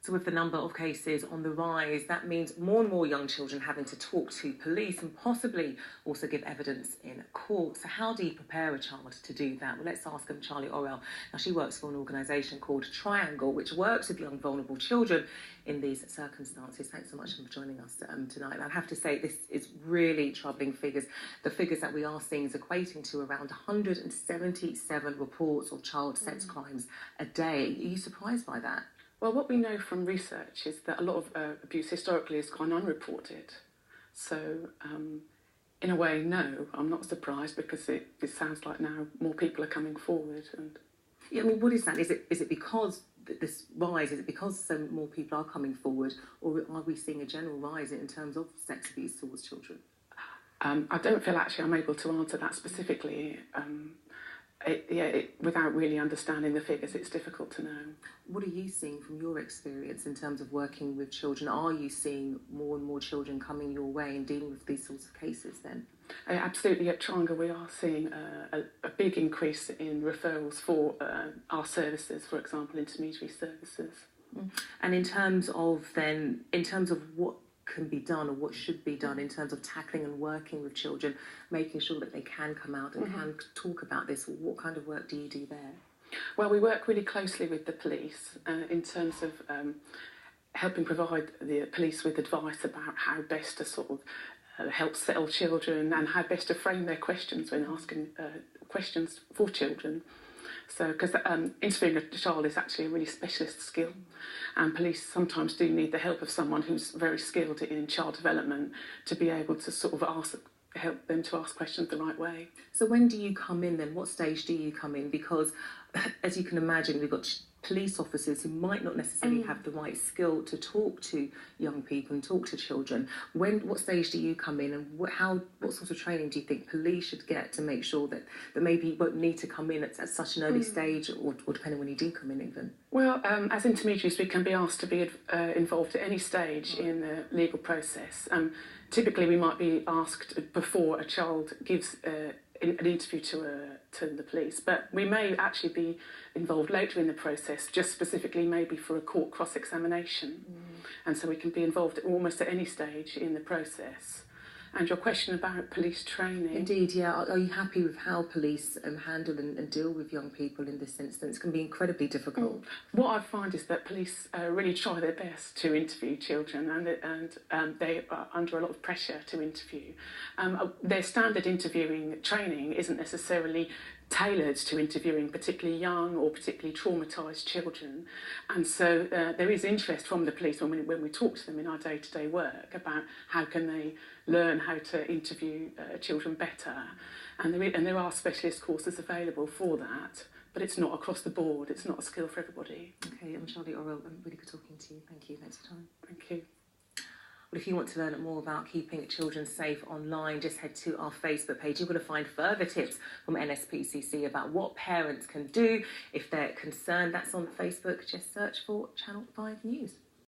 So with the number of cases on the rise, that means more and more young children having to talk to police and possibly also give evidence in court. So how do you prepare a child to do that? Well, let's ask Charlie Orrell. Now, she works for an organisation called Triangle, which works with young vulnerable children in these circumstances. Thanks so much for joining us tonight. And I have to say, this is really troubling figures. The figures that we are seeing is equating to around 177 reports of child sex crimes a day. Are you surprised by that? Well, what we know from research is that a lot of abuse historically has gone unreported. So, in a way, no, I'm not surprised, because it sounds like now more people are coming forward. And yeah, I mean, what is that? Is it because this rise, is it because so more people are coming forward, or are we seeing a general rise in terms of sex abuse towards children? I don't feel actually I'm able to answer that specifically. Without really understanding the figures, it's difficult to know. What are you seeing from your experience in terms of working with children? Are you seeing more and more children coming your way and dealing with these sorts of cases then? Absolutely. At Triangle, we are seeing a big increase in referrals for our services, for example, intermediary services. And in terms of what can be done or what should be done in terms of tackling and working with children, making sure that they can come out and can talk about this, what kind of work do you do there? Well, we work really closely with the police in terms of helping provide the police with advice about how best to sort of help settle children and how best to frame their questions when asking questions for children. So, because interviewing a child is actually a really specialist skill, and police sometimes do need the help of someone who's very skilled in child development to be able to sort of help them to ask questions the right way. So when do you come in then? What stage do you come in? Because, as you can imagine, we've got police officers who might not necessarily have the right skill to talk to young people and talk to children. What stage do you come in, and what sort of training do you think police should get to make sure that maybe you won't need to come in at such an early stage, or depending when you do come in even? Well, as intermediaries, we can be asked to be involved at any stage in the legal process. Typically, we might be asked before a child gives an interview to the police, but we may actually be involved later in the process, just specifically maybe for a court cross-examination. And so we can be involved almost at any stage in the process. And your question about police training... Indeed, yeah. Are you happy with how police handle and deal with young people in this instance? It can be incredibly difficult. What I find is that police really try their best to interview children, and they are under a lot of pressure to interview. Their standard interviewing training isn't necessarily tailored to interviewing particularly young or particularly traumatised children. And so there is interest from the police when we talk to them in our day-to-day work about how can they learn how to interview children better. And there are specialist courses available for that, but it's not across the board. It's not a skill for everybody. Okay, I'm Charlie Orrell. Really good talking to you. Thank you. Thanks for your time. Thank you. Well, if you want to learn more about keeping children safe online, just head to our Facebook page. You're going to find further tips from NSPCC about what parents can do if they're concerned. That's on Facebook. Just search for Channel 5 News.